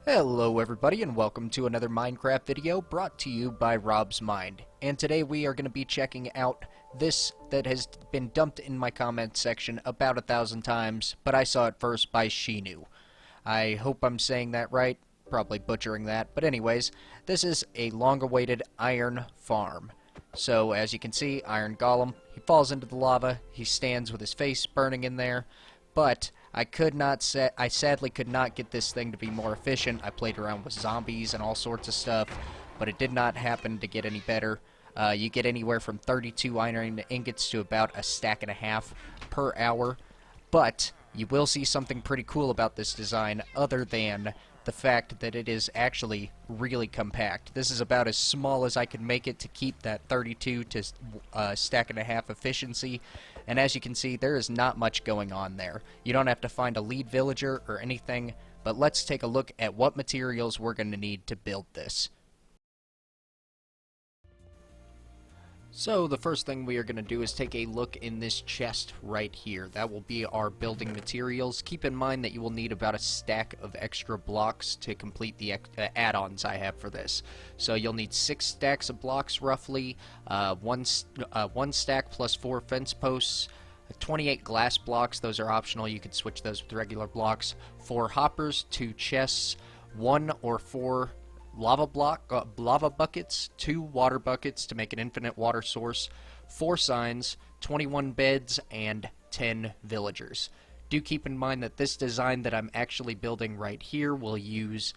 Hello everybody and welcome to another Minecraft video brought to you by Rob's Mind. And today we are going to be checking out this that has been dumped in my comment section about 1,000 times, but I saw it first by Shinu. I hope I'm saying that right, probably butchering that, but anyways, this is a long-awaited iron farm. So as you can see, Iron Golem, he falls into the lava, he stands with his face burning in there, but I sadly could not get this thing to be more efficient. I played around with zombies and all sorts of stuff, but it did not happen to get any better. You get anywhere from 32 iron ingots to about a stack and a half per hour, but you will see something pretty cool about this design other than the fact that it is actually really compact. This is about as small as I could make it to keep that 32 to stack and a half efficiency, and as you can see, there is not much going on there. You don't have to find a lead villager or anything, but let's take a look at what materials we're going to need to build this. So the first thing we are going to do is take a look in this chest right here. That will be our building materials. Keep in mind that you will need about a stack of extra blocks to complete the add-ons I have for this. So you'll need 6 stacks of blocks roughly, one stack plus 4 fence posts, 28 glass blocks, those are optional, you could switch those with regular blocks, 4 hoppers, 2 chests, 1 or 4 lava buckets, 2 water buckets to make an infinite water source, 4 signs, 21 beds, and 10 villagers. Do keep in mind that this design that I'm actually building right here will use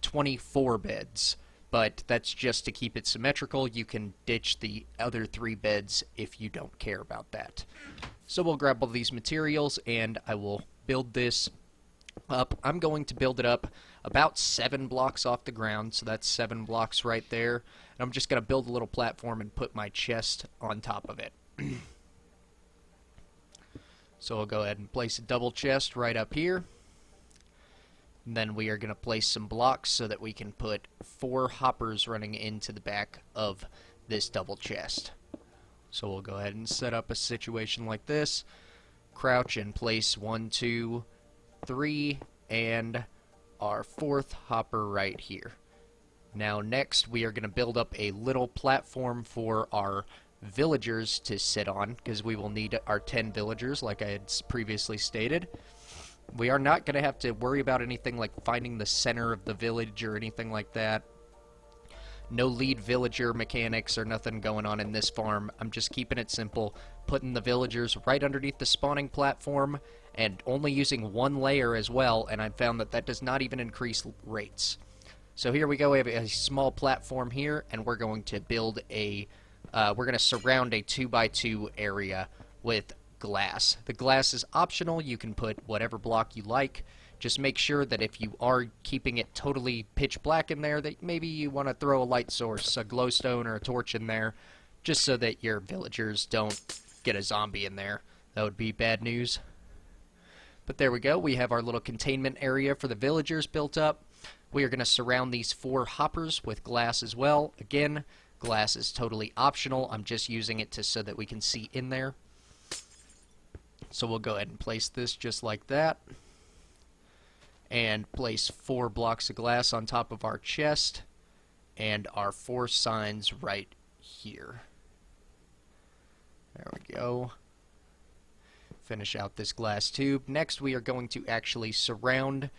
24 beds, but that's just to keep it symmetrical. You can ditch the other 3 beds if you don't care about that. So we'll grab all these materials and I will build this up. I'm going to build it up about 7 blocks off the ground, so that's 7 blocks right there. And I'm just going to build a little platform and put my chest on top of it. So I'll go ahead and place a double chest right up here. And then we are going to place some blocks so that we can put 4 hoppers running into the back of this double chest. So we'll go ahead and set up a situation like this. Crouch and place 1, 2, 3, and our 4th hopper right here. Now next we are going to build up a little platform for our villagers to sit on, because we will need our 10 villagers like I had previously stated. We are not going to have to worry about anything like finding the center of the village or anything like that. No lead villager mechanics or nothing going on in this farm. I'm just keeping it simple, putting the villagers right underneath the spawning platform and only using 1 layer as well, and I found that that does not even increase rates. So here we go, we have a small platform here, and we're going to build a, we're going to surround a 2x2 area with glass. The glass is optional, you can put whatever block you like. Just make sure that if you are keeping it totally pitch black in there, that maybe you want to throw a light source, a glowstone or a torch in there, just so that your villagers don't get a zombie in there. That would be bad news. But there we go, we have our little containment area for the villagers built up. We are going to surround these 4 hoppers with glass as well. Again, glass is totally optional, I'm just using it so that we can see in there. So we'll go ahead and place this just like that. And place 4 blocks of glass on top of our chest and our 4 signs right here. There we go. Finish out this glass tube. Next we are going to actually surround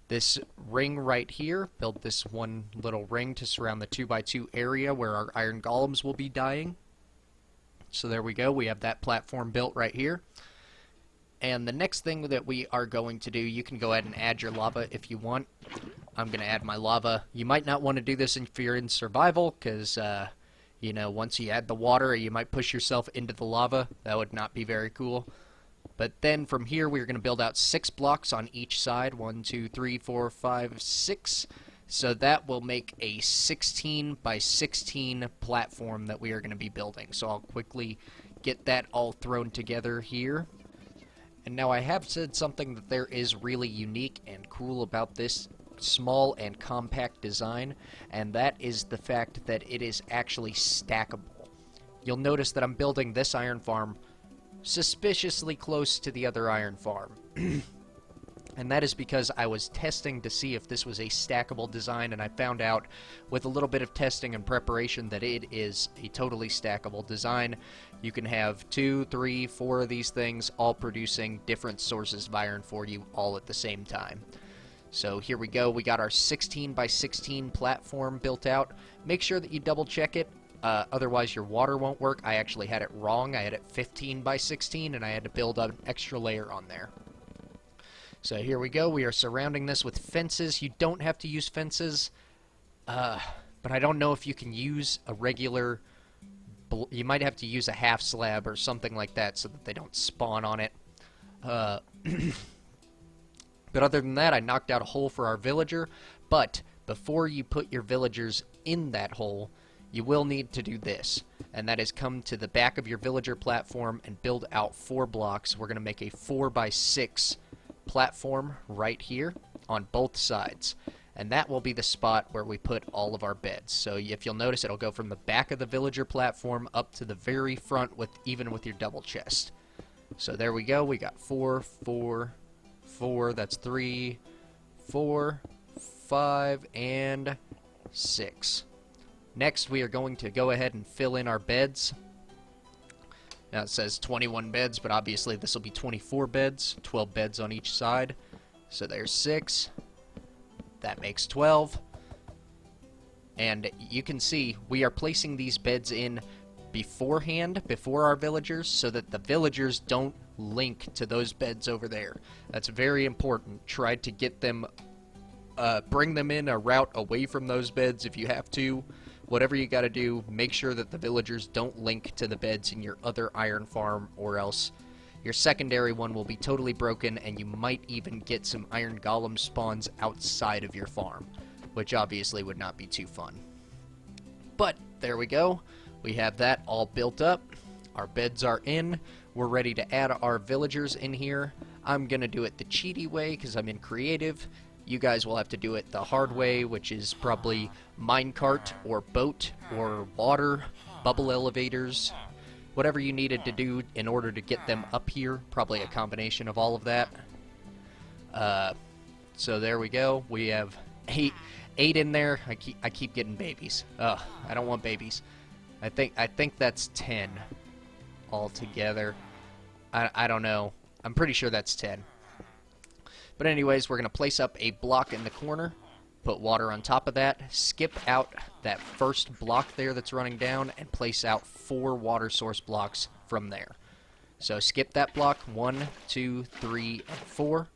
this ring right here. Build this one little ring to surround the 2x2 area where our iron golems will be dying. So there we go, we have that platform built right here. And the next thing that we are going to do, you can go ahead and add your lava if you want. I'm going to add my lava. You might not want to do this if you're in survival, because, you know, once you add the water, you might push yourself into the lava. That would not be very cool. But then from here, we're going to build out 6 blocks on each side. 1, 2, 3, 4, 5, 6. So that will make a 16 by 16 platform that we are going to be building. So I'll quickly get that all thrown together here. And now I have said something that there is really unique and cool about this small and compact design, and that is the fact that it is actually stackable. You'll notice that I'm building this iron farm suspiciously close to the other iron farm. And that is because I was testing to see if this was a stackable design, and I found out with a little bit of testing and preparation that it is a totally stackable design. You can have 2, 3, 4 of these things all producing different sources of iron for you all at the same time. So here we go. We got our 16 by 16 platform built out. Make sure that you double check it. Otherwise your water won't work. I actually had it wrong. I had it 15 by 16 and I had to build an extra layer on there. So here we go. We are surrounding this with fences. You don't have to use fences, but I don't know if you can use a regular... You might have to use a half slab or something like that so that they don't spawn on it. But other than that, I knocked out a hole for our villager. But before you put your villagers in that hole, you will need to do this. And that is come to the back of your villager platform and build out 4 blocks. We're going to make a 4 by 6 platform right here on both sides, and that will be the spot where we put all of our beds. So if you'll notice, it'll go from the back of the villager platform up to the very front, even with your double chest. So there we go. We got 4, 4, 4. That's 3, 4, 5, and 6. Next, we are going to go ahead and fill in our beds. Now it says 21 beds, but obviously this will be 24 beds, 12 beds on each side. So there's 6. That makes 12. And you can see we are placing these beds in beforehand, before our villagers, so that the villagers don't link to those beds over there. That's very important. Try to get them, bring them in a route away from those beds if you have to. Whatever you gotta do, make sure that the villagers don't link to the beds in your other iron farm, or else your secondary one will be totally broken, and you might even get some iron golem spawns outside of your farm, which obviously would not be too fun. But there we go. We have that all built up. Our beds are in. We're ready to add our villagers in here. I'm gonna do it the cheaty way because I'm in creative. You guys will have to do it the hard way, which is probably minecart or boat or water, bubble elevators, whatever you needed to do in order to get them up here. Probably a combination of all of that. So there we go. We have 8 in there. I keep getting babies. Ugh, I don't want babies. I think that's 10 altogether. I don't know. I'm pretty sure that's 10. But anyways, we're going to place up a block in the corner, put water on top of that, skip out that first block there that's running down, and place out 4 water source blocks from there. So skip that block, 1, 2, 3, and 4,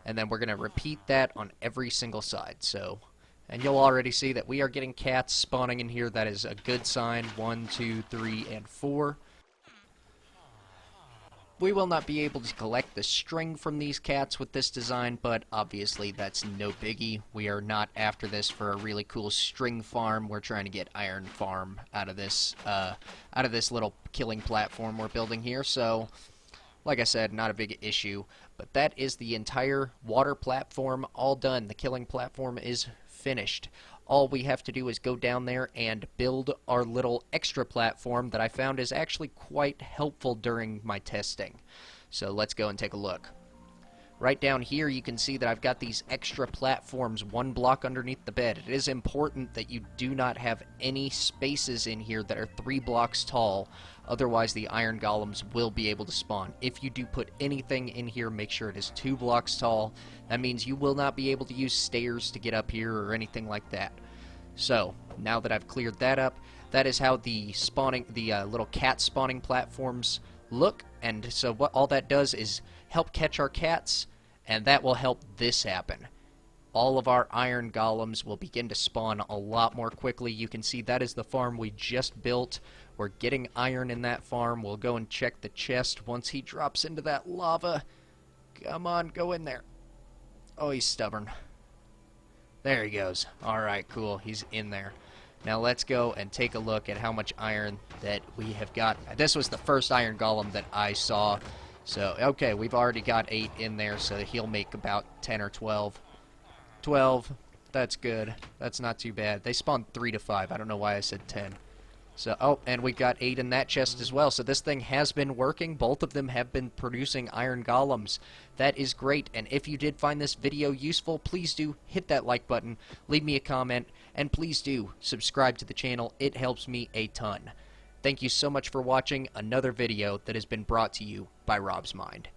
and then we're going to repeat that on every single side. So, and you'll already see that we are getting cats spawning in here. That is a good sign. 1, 2, 3, and 4. We will not be able to collect the string from these cats with this design, but obviously that's no biggie. We are not after this for a really cool string farm. We're trying to get iron farm out of this little killing platform we're building here. So, like I said, not a big issue. But that is the entire water platform all done. The killing platform is finished. All we have to do is go down there and build our little extra platform that I found is actually quite helpful during my testing. So let's go and take a look. Right down here you can see that I've got these extra platforms 1 block underneath the bed. It is important that you do not have any spaces in here that are 3 blocks tall. Otherwise the iron golems will be able to spawn. If you do put anything in here, make sure it is 2 blocks tall. That means you will not be able to use stairs to get up here or anything like that. So, now that I've cleared that up, that is how the little cat spawning platforms look. And so what all that does is help catch our cats, and that will help this happen. All of our iron golems will begin to spawn a lot more quickly. You can see that is the farm we just built. We're getting iron in that farm. We'll go and check the chest once he drops into that lava. Come on, go in there. Oh, he's stubborn. There he goes. Alright, cool. He's in there. Now let's go and take a look at how much iron that we have got. This was the first iron golem that I saw. So, okay, we've already got 8 in there, so he'll make about 10 or 12. 12. That's good. That's not too bad. They spawn 3 to 5. I don't know why I said 10. So, oh, and we got 8 in that chest as well. So this thing has been working. Both of them have been producing iron golems. That is great. And if you did find this video useful, please do hit that like button, leave me a comment, and please do subscribe to the channel. It helps me a ton. Thank you so much for watching another video that has been brought to you by Rob's Mind.